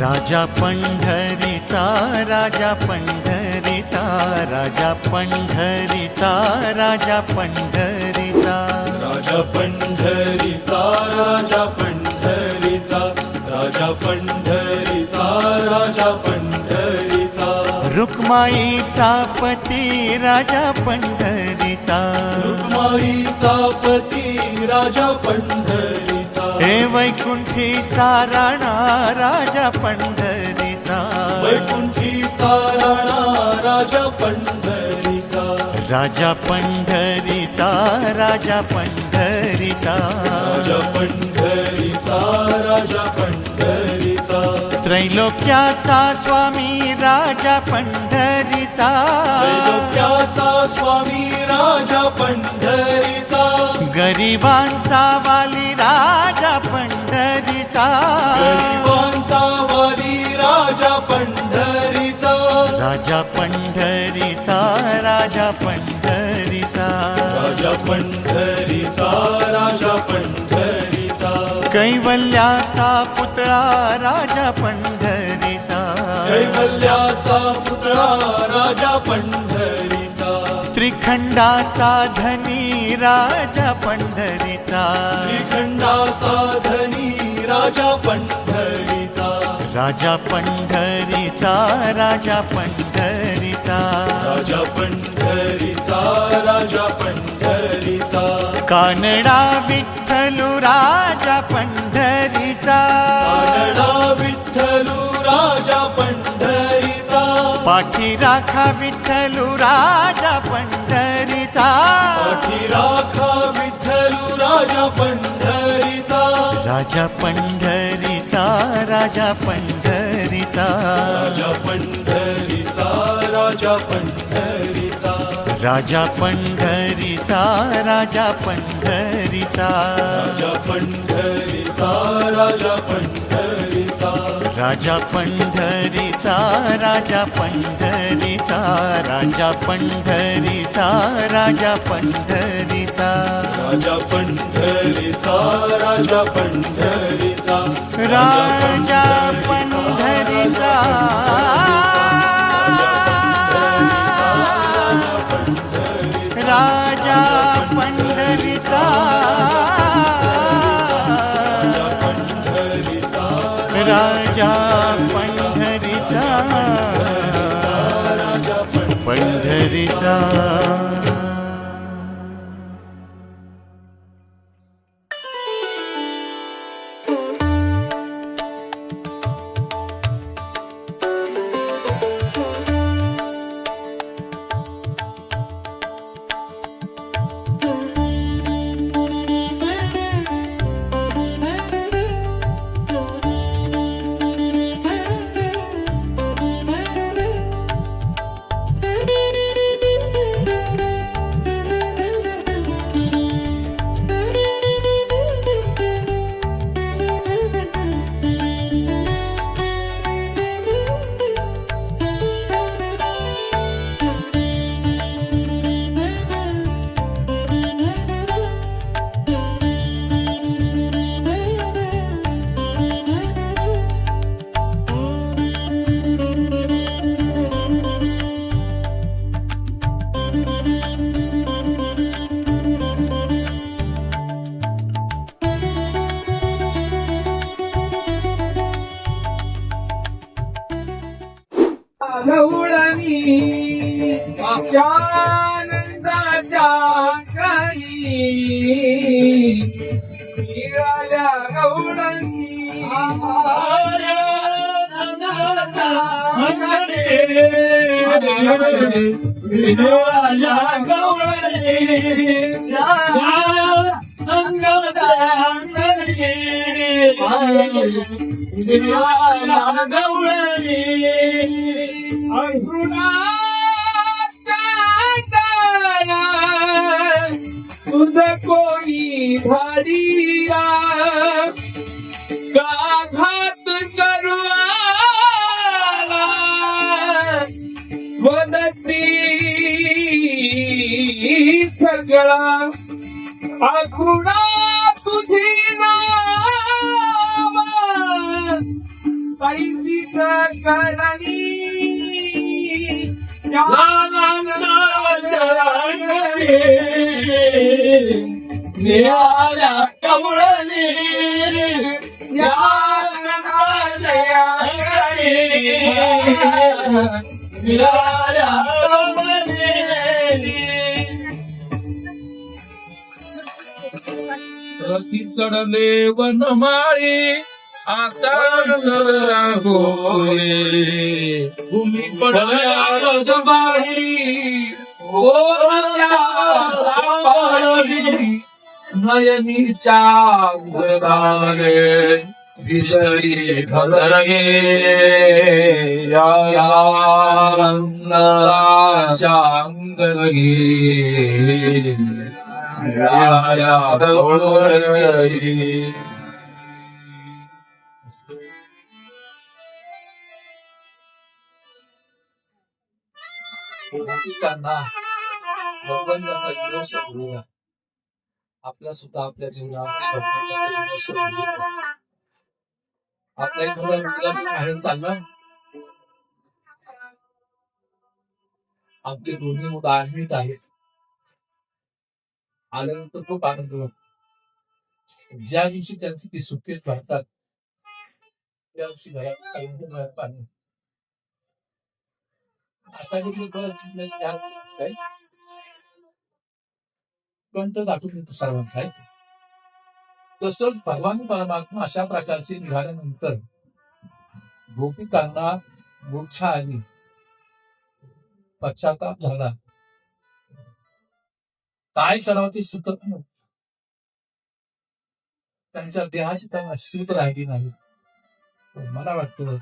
राजा पंढरीचा राजा पंढरीचा राजा पंढरीचा राजा पंढरीचा राजा पंढरीचा राजा पंढरीचा राजा पंढरीचा राजा पंढरीचा रुक्माईचा पती राजा पंढरीचा रुक्माईचा पती राजा पंढरीचा हे वैकुंठीचा राणा राजा पंढरीचा वैकुंठीचा राणा राजा पंढरीचा राजा पंढरीचा राजा पंढरीचा राजा पंढरीचा राजा पंढरीचा त्रैलोक्याचा स्वामी राजा पंढरीचा त्रैलोक्याचा स्वामी राजा पंढरीचा गरिबांचा वाली राजा पंढरीचा गरिबांचा वाली राजा पंढरीचा राजा पंढरीचा राजा पंढरीचा राजा पंढरीचा राजा पंढरीचा कैवल्याचा पुतळा राजा पंढरीचा कैवल्याचा पुतळा राजा पंढरीचा त्रिखंडाचा धनी राजा पंढरीचा श्रीखंडाचा धनी राजा पंढरीचा राजा पंढरीचा राजा पंढरीचा राजा पंढरीचा राजा पंढरीचा कानडा विठ्ठलू राजा पंढरीचा कानडा विठ्ठलू राजा पंढरीचा पाठी राखा विठ्ठलू राजा पंढरीचा पाठी राखा विठ्ठलू राजा पंढरीचा राजा पंढरीचा राजा पंढरीचा राजा पंढरीचा राजा पंढरीचा राजा पंढरीचा राजा पंढरीचा राजा पंढरीचा राजा पंढरीचा राजा पंढरीचा राजा पंढरीचा राजा पंढरीचा राजा पंढरीचा राजा पंढरीचा राजा पंढरीचा राजा पंढरीचा राजा पंढरीचा राजा पंढरीचा पंढरीचा गवळणी आनंदाच्या काही राजा गवळणी राजा गवळणी गवळणी तुझ कोणी झाडीला गाघात करवाला वदती सगळा आखुणा तुझी नाव पैसी निळाल्या कमळाने निळाल्या कमळाने रती चढले वनमाळी आता गोळे भूमी पडल्या जबाळी सावळी नयनीच्या घराने विषयी घरगे अंगणाच्या अंगणगे भगवंताचा विरोध समजूया आपला सुद्धा आपल्या जीवनात भगवंताचा विरोध समजूया आपल्या इथला बाहेर चालला आमचे दोन्ही मुलं आर्मीत आहेत आल्यानंतर खूप आनंद होतो ज्या दिवशी त्यांची ती सुट्टीत भरतात त्या दिवशी घरात सगळ्यांच्या घरात पाणी आता कंठ दाटून येतो सर्वांचा आहे तसंच भगवान परमात्मा अशा प्रकारचे निघाल्यानंतर गोपिकांना मूर्छा आली पश्चाताप झाला काय करावं ते सुचत नव्हतं त्यांच्या देहाची त्यांना सूत राहिली नाही पण मला वाटतं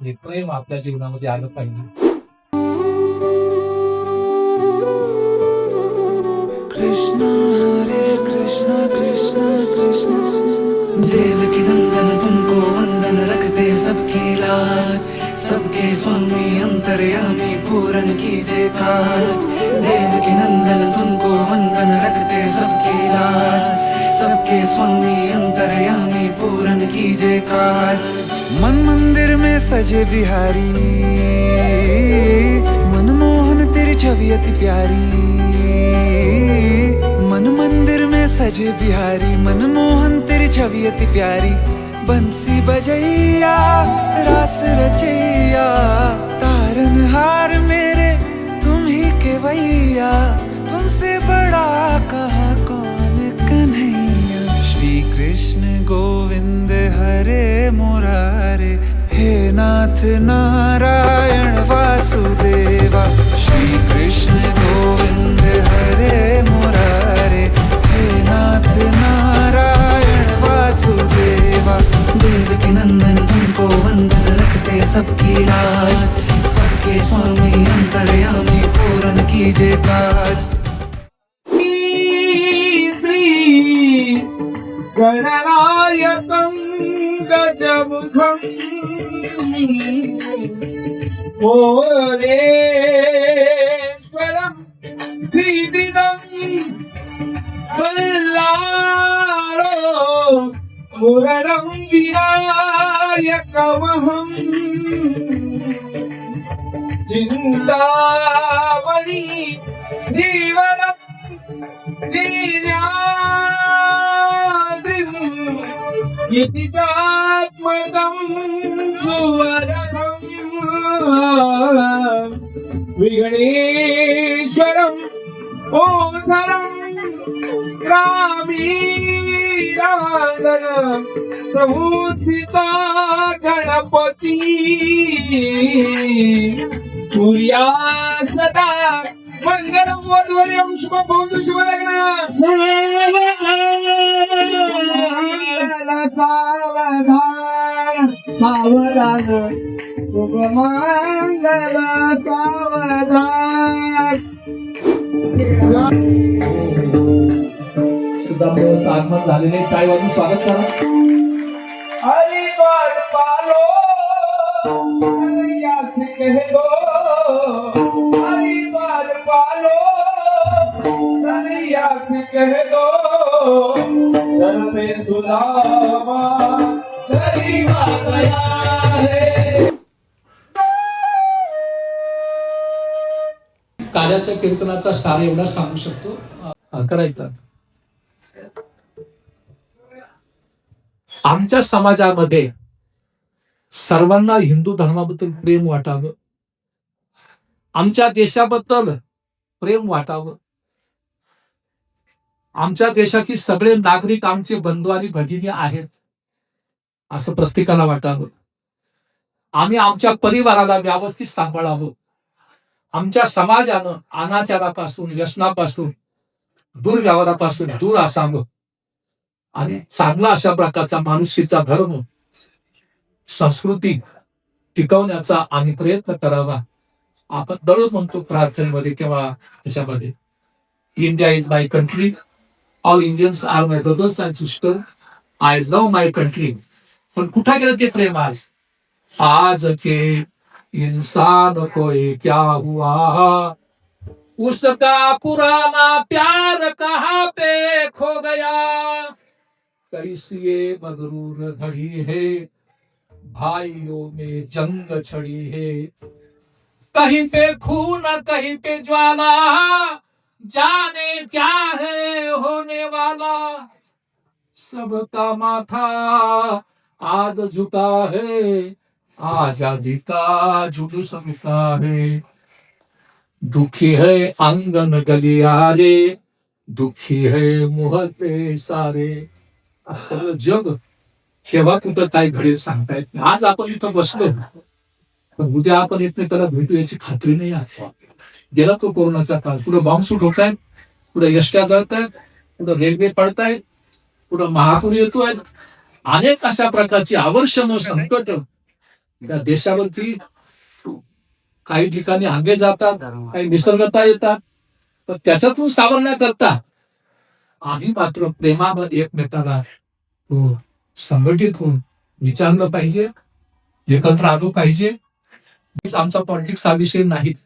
हे प्रेम आपल्या जीवनामध्ये आलं पाहिजे कृष्ण हरे कृष्ण कृष्ण कृष्ण देवकी नंदन तुमको वंदन रखते सबकी लाज सबके स्वामी अंतर्यामी पूरन कीजिए काज देवकी नंदन तुमको वंदन रखते सबकी लाज सबके स्वामी अंतर्यामी पूरन कीजिए काज मन मंदिर में सजे बिहारी मनमोहन तेरी छवि अति प्यारी मन मंदिर में सजे बिहारी मनमोहन तेरी छवि अति प्यारी बंसी बजैया रास रचैया तारनहार मेरे तुम ही केवैया तुमसे बड़ा कहाँ कौन कन्हैया श्री कृष्ण गोविंद हरे मुरारे हे नाथ नारायण वासुदेवा श्री कृष्ण गोविंद हरे मुरारे हे नाथ नारायण वासुदेवा देवकी नंदन तुमको वंदन रखते सबकी लाज सबके स्वामी अंतर्यामी पूरन कीजिए काज श्री गणनायकं गजमुखं भुवनेश्वरं श्रीदिदं बल्लारो मुररं विनायकमहं चिन्तामणि धीवरं गिरिजात्मकं सुवरहं विघ्नेश्वरं ओंधरं ग्रामीराजन समुद्धिता गणपती सूर्या सदा मंगलम वधूवर्यं शुभभवतु शुभलग्न सावधान सावधान शुभमंगल सावधान सुद्धा आगमन झालेले काय वाजून स्वागत करा हरिद्वार पालो कन्हैया से कह दो हरिद्वार पालो कन्हैया से कह दो दर पे सुदामा गरीबा गया है कार्याच्या कीर्तनाचा सार एवढा सांगू शकतो. करायचं आमच्या समाजामध्ये सर्वांना हिंदू धर्माबद्दल प्रेम वाटावं, आमच्या देशाबद्दल प्रेम वाटावं, आमच्या देशातील सगळे नागरिक आमचे बंधू आणि भगिनी आहेत असं प्रत्येकाला वाटावं. आम्ही आमच्या परिवाराला व्यवस्थित सांभाळावं. आमच्या समाजानं अनाचारापासून, व्यसनापासून, दुर्व्यवहारापासून दूर असावं आणि चांगला अशा प्रकारचा माणुसकीचा धर्म, संस्कृती टिकवण्याचा आम्ही प्रयत्न करावा. आपण दररोज म्हणतो प्रार्थनेमध्ये किंवा त्याच्यामध्ये, India is my country, all Indians are my brothers and sister, I love my country. पण कुठं गेलं ते प्रेम आज के इंसान को ये क्या हुआ, उसका पुराना प्यार कहाँ पे खो गया, कैसी ये मगरूर घड़ी है, भाइयों में जंग छड़ी है, कहीं पे खून कहीं पे ज्वाला, जाने क्या है होने वाला, सबका माथा आज झुका है, आजादी का जुलूस मिटा है, दुखी है अंगन गलियारे, दुखी है मोहल्ले सारे. असं जग केव्हा कुठं काय घडेल सांगता येत नाही. आज आपण इथं बसलो, पण उद्या आपण एकमेकाला भेटू याची खात्री नाही. आज गेला तो कोरोनाचा काळ, पुढे बॉम्ब सुट होत आहेत, पुढे यष्ट्या जळत आहेत, पुढे रेल्वे पडतायत, पुढे महापूर येतोय. अनेक अशा प्रकारची अवर्षण संकट त्या देशावरती काही ठिकाणी आगे जातात, काही निसर्गता येतात. तर त्याच्यातून सावरण्याकरता आम्ही मात्र प्रेमावर एकमेकाला संघटित होऊन विचारलं पाहिजे, एकत्र आलो पाहिजे. आमचा पॉलिटिक्स हा विषय नाहीच,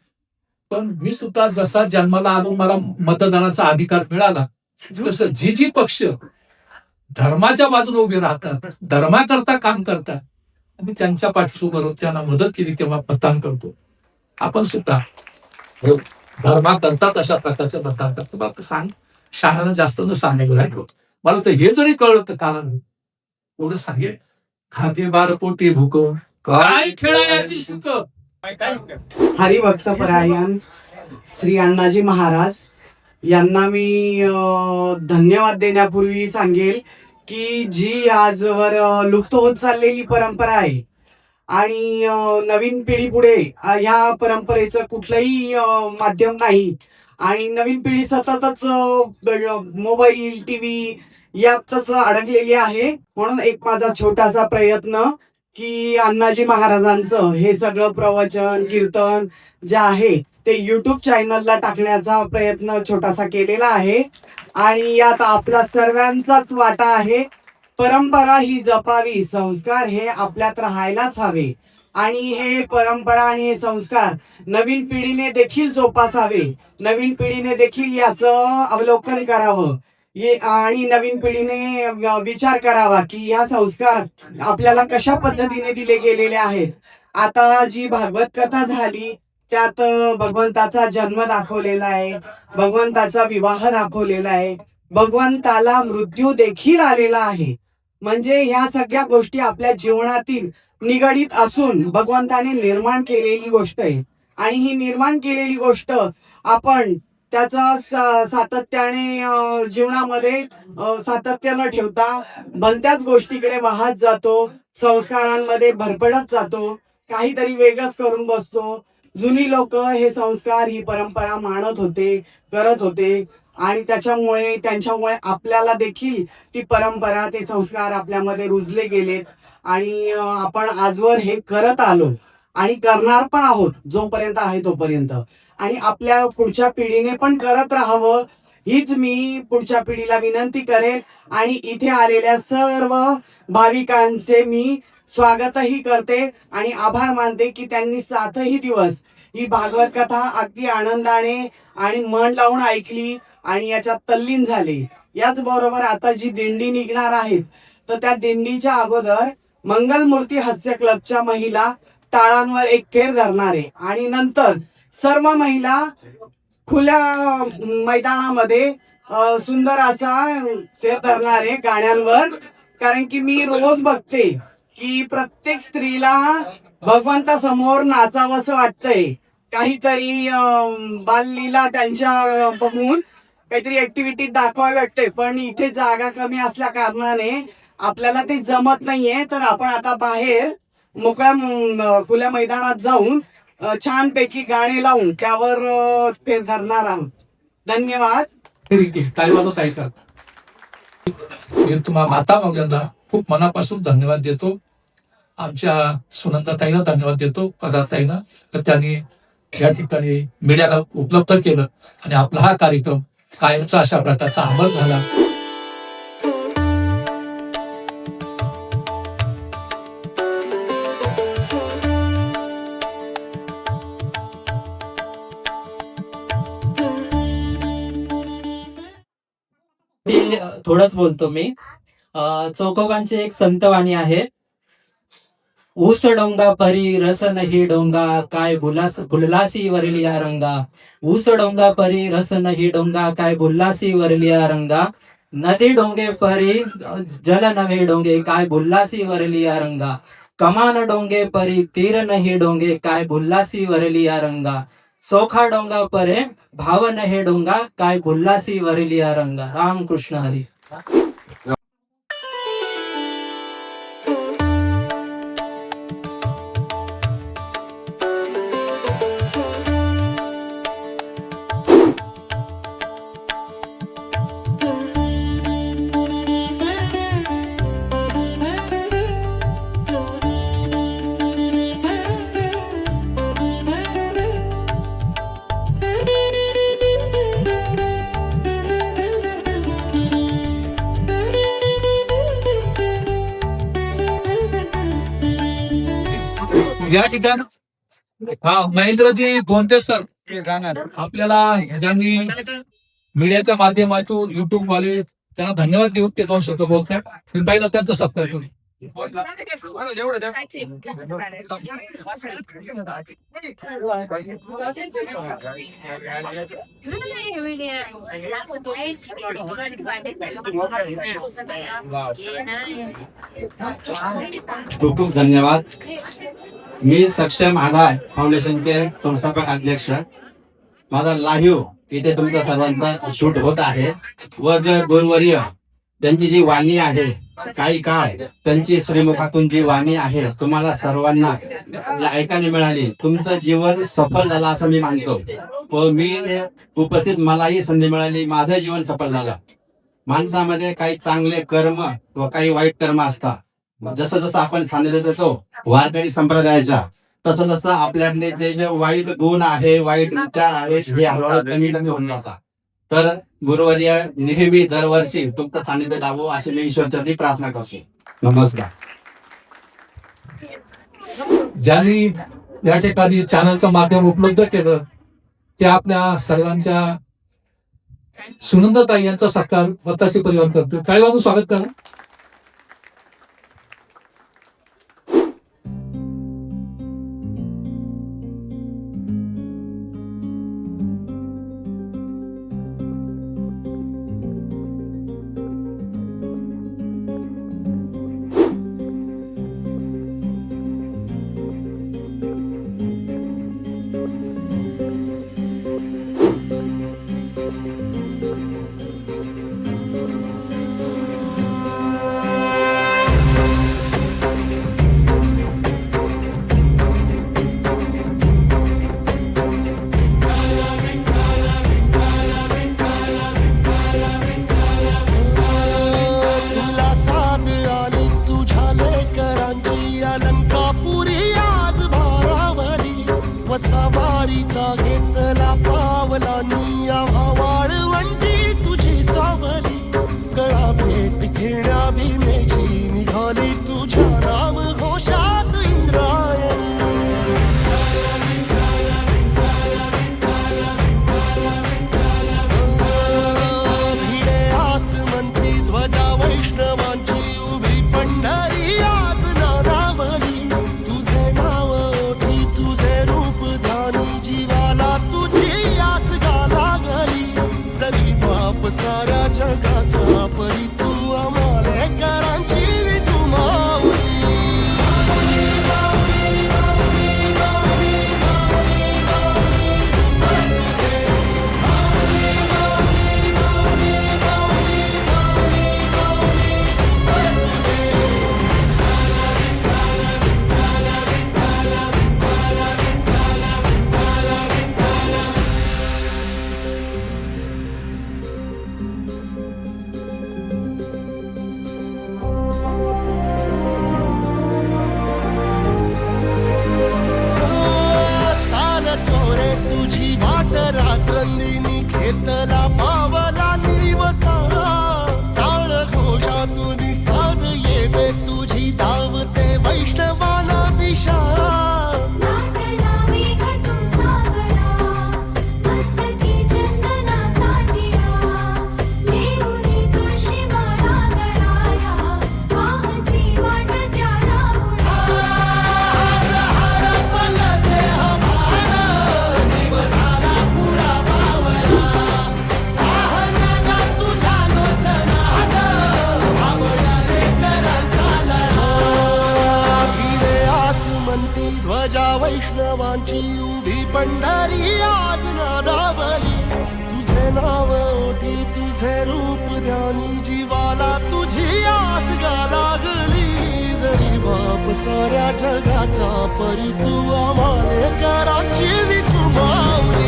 पण मी सुद्धा जसा जन्माला आलो, मला मतदानाचा अधिकार मिळाला, तसं जी पक्ष धर्माच्या बाजूने उभे राहतात, धर्माकरता काम करतात, आम्ही त्यांच्या पाठीसोबत त्यांना मदत केली तेव्हा मतदान करतो. आपण सुद्धा धर्माकरता तशा प्रकारचं मतदान करतो. बाबा शहाणा जास्त न सांगायला मला तर हे जरी कळलं तर कारण एवढं सांगेल, खाते बार पोटी भूक काय खेळायची सुख. हरिभक्तपरायण श्री अण्णाजी महाराज यांना मी धन्यवाद देण्यापूर्वी सांगेल की जी आजवर लुप्त होत चाललेली परंपरा आहे आणि नवीन पिढी पुढे ह्या परंपरेचं कुठलंही माध्यम नाही आणि नवीन पिढी सततच मोबाईल, टीव्ही यातच अडकलेली आहे. म्हणून एक माझा छोटासा प्रयत्न की अण्णाजी महाराजांचं हे सगळं प्रवचन, कीर्तन जे आहे ते YouTube चॅनलला टाकण्याचा प्रयत्न छोटासा केलेला आहे आणि यात आपला सर्वांचाच वाटा आहे. परंपरा ही जपावी, संस्कार हे आपल्यात राहायलाच हवे आणि हे परंपरा आणि हे संस्कार नवीन पिढीने देखील जोपासावे, नवीन पिढीने देखील याचं अवलोकन करावं आणि नवीन पिढीने विचार करावा की ह्या संस्कार आपल्याला कशा पद्धतीने दिले गेलेले आहेत. आता जी भागवत कथा झाली त्यात भगवंताचा जन्म दाखवलेला आहे, भगवंताचा विवाह दाखवलेला आहे, भगवंताला मृत्यू देखील आलेला आहे. म्हणजे ह्या सगळ्या गोष्टी आपल्या जीवनातील निगडीत असून भगवंताने निर्माण केलेली गोष्ट आहे आणि ही निर्माण केलेली गोष्ट आपण त्याचा सातत्याने जीवनामध्ये सातत्य न ठेवता भलत्याच गोष्टीकडे वाहत जातो, संस्कारांमध्ये भरपडत जातो, काहीतरी वेगळंच करून बसतो. जुनी लोक हे संस्कार, ही परंपरा मानत होते, करत होते आणि त्यांच्यामुळे आपल्याला देखील ती परंपरा, ते संस्कार आपल्यामध्ये रुजले गेलेत आणि आपण आजवर हे करत आलो आणि करणार पण आहोत जोपर्यंत आहे तोपर्यंत. आणि आपल्या पुढच्या पिढीने पण करत राहावं हीच मी पुढच्या पिढीला विनंती करेल आणि इथे आलेल्या सर्व भाविकांचे मी स्वागतही करते आणि आभार मानते की त्यांनी 7ही दिवस ही भागवत कथा अगदी आनंदाने आणि मन लावून ऐकली आणि याच्यात तल्लीन झाले. याचबरोबर आता जी दिंडी निघणार आहेत तर त्या दिंडीच्या अगोदर मंगलमूर्ती हास्य क्लबच्या महिला टाळांवर एक फेर धरणार आहे आणि नंतर सर्व महिला खुल्या मैदानामध्ये सुंदर असा ते धरणार आहे गाण्यांवर. कारण की मी रोज बघते की प्रत्येक स्त्रीला भगवंतासमोर नाचावंसं वाटतंय. काहीतरी बाललीला त्यांच्या बघून काहीतरी ऍक्टिव्हिटी दाखवावी वाटते, पण इथे जागा कमी असल्या कारणाने आपल्याला ते जमत नाहीये. तर आपण आता बाहेर मोकळ्या खुल्या मैदानात जाऊन छानपैकी गाणे लावून त्यावर ते धरणार आहोत. धन्यवाद. काय वाजत काय करता मी तुम्हाला माता मौल्यांना खूप मनापासून धन्यवाद देतो. आमच्या सुनंदाताईला धन्यवाद देतो, पदार्थाईला, तर त्यांनी या ठिकाणी मीडियाला उपलब्ध केलं आणि आपला हा कार्यक्रम कायमचा अशा प्रकारचा अंमल झाला. थोडंच बोलतो मी. चौकोबांची एक संतवाणी आहे. ऊस डोंगा परी रस नाही डोंगा काय भुललासी वरलिया रंगा. ऊस डोंगा परी रस नाही डोंगा काय भुललासी वरलिया रंगा. नदी डोंगे परी जल नव्हे डोंगे काय भुललासी वरलिया रंगा. कमान डोंगे परी तीर नाही डोंगे काय भुललासी वरलिया रंगा. चोखा डोंगा परे भाव नहे डोंगा काय भुललासी वरलिया रंगा. रामकृष्ण हरी. या ठिकाणी महेंद्रजी गोंते सर आपल्याला ह्याच्यानी मीडियाच्या माध्यमातून युट्यूब वाले त्यांना धन्यवाद देऊन ते 2 शब्द बोलतात. पहिला त्यांचं सत्कार करू. खूप खूप धन्यवाद. मी सक्षम आधार फाउंडेशनचे संस्थापक अध्यक्ष. माझा लाईव्ह इथे तुमचा सर्वांचा शूट होत आहे व जे गुरुवर्य त्यांची जी वाणी आहे, काही काळ त्यांची श्रीमुखातून जी वाणी आहे तुम्हाला सर्वांना ऐकायला मिळाली. तुमचं जीवन सफल झालं असं मी मानतो व मी उपस्थित मलाही संधी मिळाली, माझं जीवन सफल झालं. माणसामध्ये काही चांगले कर्म व काही वाईट कर्म असतात. जसं जसं आपण सांगितलं देतो वारकरी संप्रदायाच्या, तसं तसं आपल्याकडे ते जे वाईट गुण आहे, वाईट विचार आहेत, हे हळूहळू कमी कमी होऊन जातात. तर गुरुवर्य नेहमी दरवर्षी तुमचं सानिध्य लाभो अशी मी ईश्वरचरणी प्रार्थना करतो. नमस्कार. ज्यांनी या ठिकाणी चॅनलचं माध्यम उपलब्ध केलं ते आपल्या सर्वांच्या सुनंदाताई यांचा सत्कार वत्ताशी परिवार करतो. काय वाजून स्वागत करा. पंढरी आज नादावली, तुझे नाव ओठी तुझे रूप ध्यानी, जीवाला तुझी आस गा लागली. जरी बाप साऱ्या जगाचा परी तू आम्हाले कराची विठू माऊली.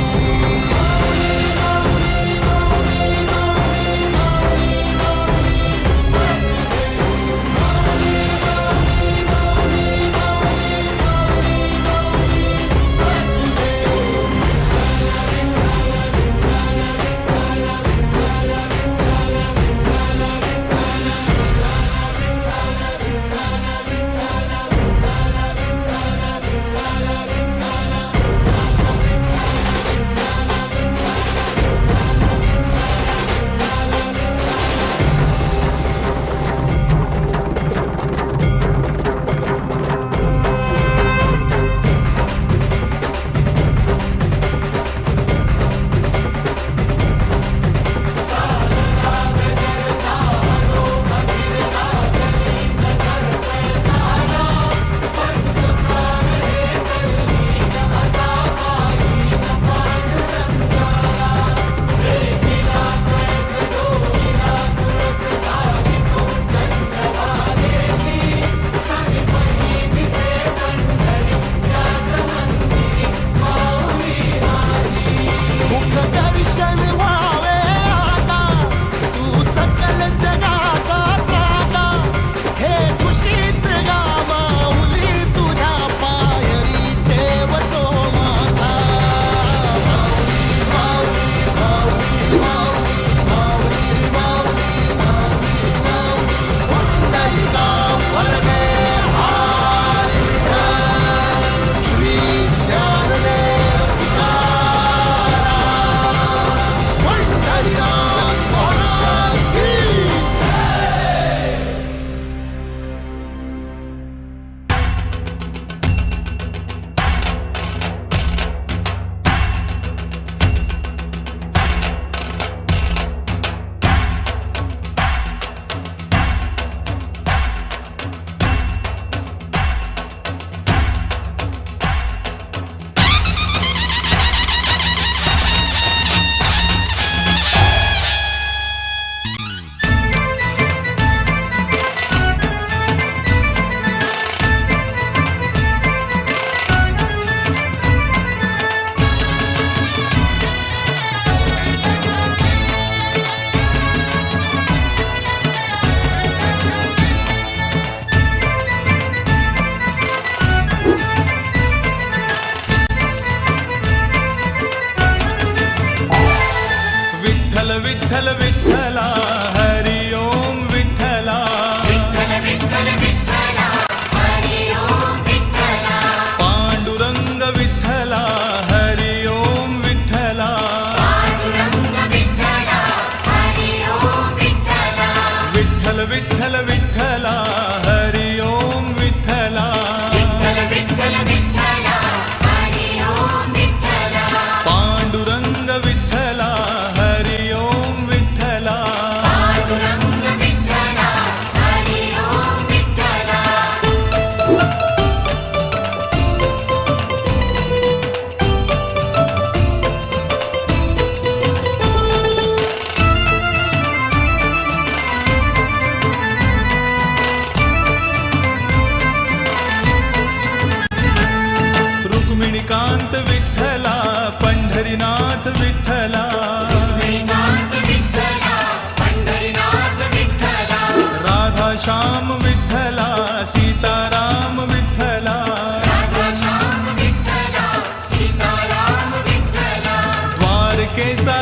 विठ्ठल विठ्ठला हरि ओम विठ्ठला. विठ्ठल विठ्ठल विठ्ठला हरि ओम विठ्ठला. पांडुरंग विठ्ठला हरि ओम विठ्ठला. पांडुरंग विठ्ठला हरि ओम विठ्ठला. विठ्ठल विठ्ठल विठ्ठला हरि ओम विठ्ठला. विठ्ठल विठ्ठल विठ्ठला हरि ओम विठ्ठला. पांडुरंग विठ्ठला हरि ओम विठ्ठला. पांडुरंग विठ्ठला हरि ओम विठ्ठला. रुक्मिणीकांत विठ्ठला पंढरीनाथ विठ्ठला. रुक्मिणीकांत विठ्ठला पंढरीनाथ विठ्ठला. राधा श्याम विठ्ठला सीताराम विठ्ठला. राधा श्याम विठ्ठला सीताराम विठ्ठला. द्वारकेचा